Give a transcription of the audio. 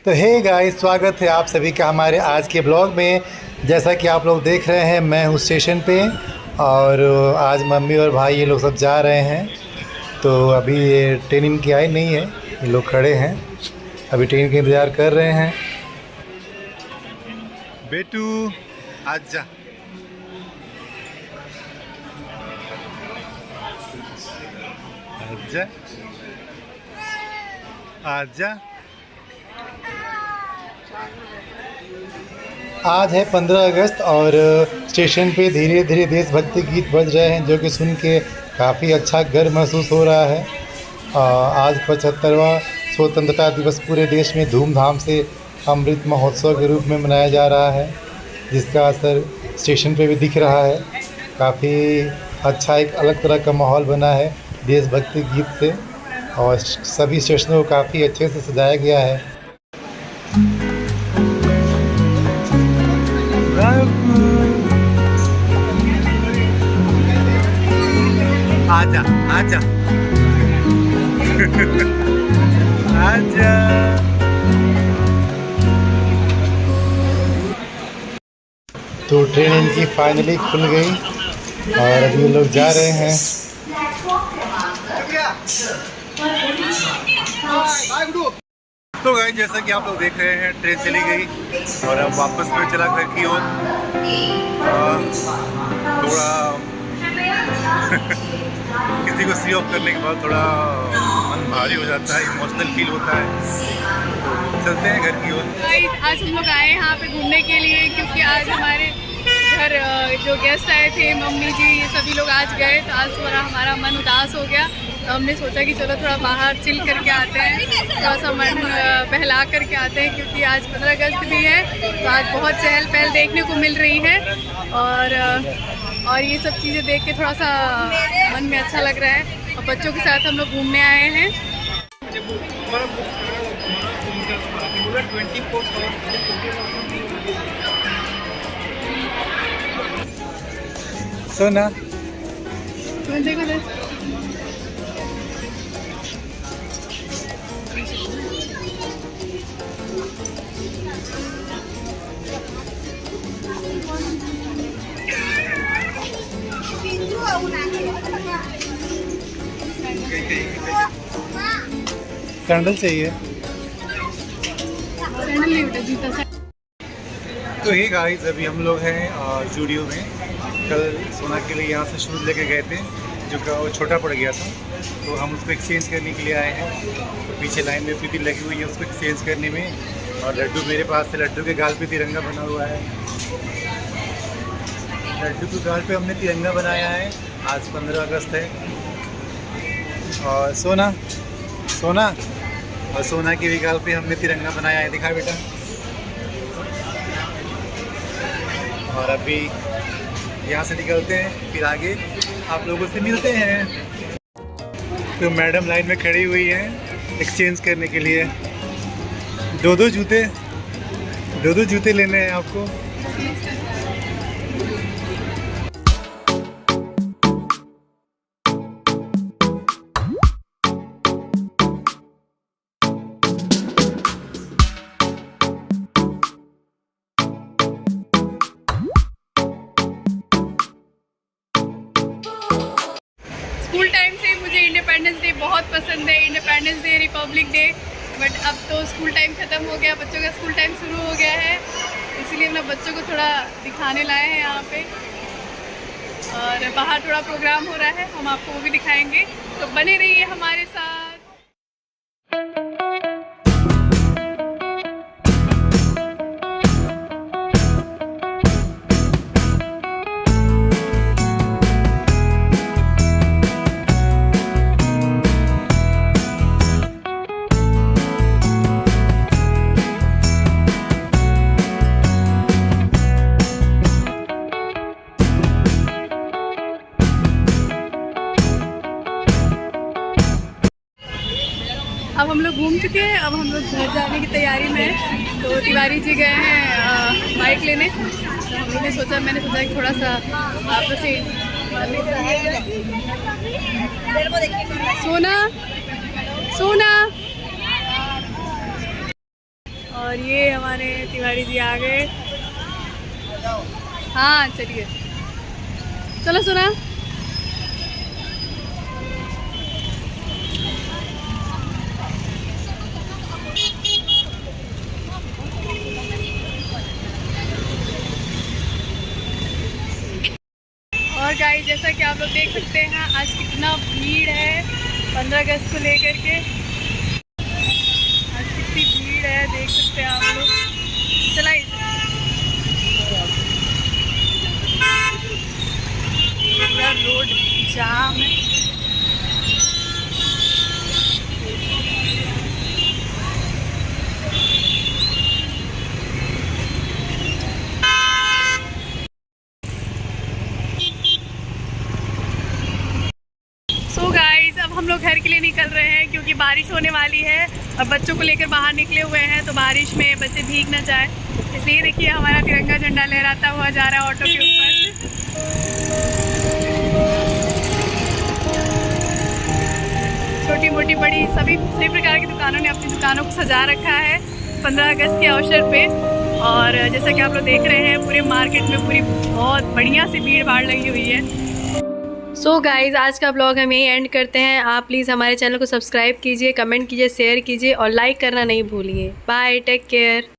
तो hey guys, स्वागत है आप सभी का हमारे आज के ब्लॉग में। जैसा कि आप लोग देख रहे हैं, मैं हूँ स्टेशन पे और आज मम्मी और भाई ये लोग सब जा रहे हैं। तो अभी ये ट्रेन इनकी आई नहीं है, ये लोग खड़े हैं, अभी ट्रेन का इंतज़ार कर रहे हैं। बेटू आजा, आजा आजा। आज है 15 अगस्त और स्टेशन पे धीरे धीरे देशभक्ति गीत बज रहे हैं, जो कि सुन के काफ़ी अच्छा गर्व महसूस हो रहा है। आज 75वां स्वतंत्रता दिवस पूरे देश में धूमधाम से अमृत महोत्सव के रूप में मनाया जा रहा है, जिसका असर स्टेशन पे भी दिख रहा है। काफ़ी अच्छा एक अलग तरह का माहौल बना है देशभक्ति गीत से, और सभी स्टेशनों को काफ़ी अच्छे से सजाया गया है। आजा आजा आजा। तो ट्रेन इनकी फाइनली खुल गई और अभी ये लोग जा रहे हैं। तो गाइस, जैसा कि आप लोग देख रहे हैं, ट्रेन चली गई और अब वापस में चला घर की ओर। थोड़ा किसी को सी ऑफ करने के बाद थोड़ा मन भारी हो जाता है, इमोशनल फील होता है। तो चलते हैं घर की ओर। आज हम लोग आए यहाँ पे घूमने के लिए, क्योंकि आज हमारे घर जो गेस्ट आए थे, मम्मी जी, ये सभी लोग आज गए, तो आज थोड़ा हमारा मन उदास हो गया। तो हमने सोचा कि चलो थोड़ा बाहर चिल करके आते हैं, थोड़ा सा मन बहला करके आते हैं, क्योंकि आज 15 अगस्त भी है। तो आज बहुत चहल पहल देखने को मिल रही है और ये सब चीज़ें देख के थोड़ा सा मन में अच्छा लग रहा है। और बच्चों के साथ हम लोग घूमने आए हैं। सोना देखो सैंडल चाहिए। सैंडल नहीं बेटा, जूता। तो ये गाइस, अभी हम लोग हैं स्टूडियो में। कल सोना के लिए यहाँ से शूज़ लेके गए थे, जो कि वो छोटा पड़ गया था, तो हम उसको एक्सचेंज करने के लिए आए हैं। तो पीछे लाइन में प्रीति लगी हुई है उसको एक्सचेंज करने में, और लड्डू मेरे पास है। लड्डू के गाल पे तिरंगा बना हुआ है। लड्डू के गाल पे हमने तिरंगा बनाया है। आज 15 अगस्त है। और सोना और सोना के भी गाल पे हमने तिरंगा बनाया है, दिखा बेटा। और अभी यहाँ से निकलते हैं, फिर आगे आप लोगों से मिलते हैं। तो मैडम लाइन में खड़ी हुई है एक्सचेंज करने के लिए। दो दो जूते लेने हैं आपको। स्कूल टाइम से मुझे इंडिपेंडेंस डे बहुत पसंद है, independence day, Republic day. But अब तो स्कूल टाइम ख़त्म हो गया, बच्चों का स्कूल टाइम शुरू हो गया है, इसीलिए हम बच्चों को थोड़ा दिखाने लाए हैं यहाँ पे। और बाहर थोड़ा प्रोग्राम हो रहा है, हम आपको वो भी दिखाएंगे, तो बने रहिए हमारे साथ। अब हम लोग घूम चुके हैं, अब हम लोग घर जाने की तैयारी में हैं। तो तिवारी जी गए हैं बाइक लेने, तो हम लोग ने सोचा, मैंने सोचा कि थोड़ा सा आपसे सोना सोना तिवारी जी आ गए। हाँ चलिए, चलो सुना। और गाइस जैसा कि आप लोग देख सकते हैं आज कितना भीड़ है 15 अगस्त को लेकर के। आज कितनी भीड़ है देख सकते हैं आप लोग। चलाइए, पूरा रोड जाम है। सो गाइस अब हम लोग घर के लिए निकल रहे हैं क्योंकि बारिश होने वाली है और बच्चों को लेकर बाहर निकले हुए हैं तो बारिश में बच्चे भीग ना जाए, इसलिए देखिए हमारा तिरंगा झंडा लहराता हुआ जा रहा है ऑटो के ऊपर। छोटी मोटी बड़ी सभी प्रकार की दुकानों ने अपनी दुकानों को सजा रखा है 15 अगस्त के अवसर पे। और जैसा कि आप लोग देख रहे हैं पूरे मार्केट में पूरी बहुत बढ़िया सी भीड़ भाड़ लगी हुई है। सो गाइज़ आज का ब्लॉग हम यही एंड करते हैं। आप प्लीज़ हमारे चैनल को सब्सक्राइब कीजिए, कमेंट कीजिए, शेयर कीजिए और लाइक करना नहीं भूलिए। Bye, take care.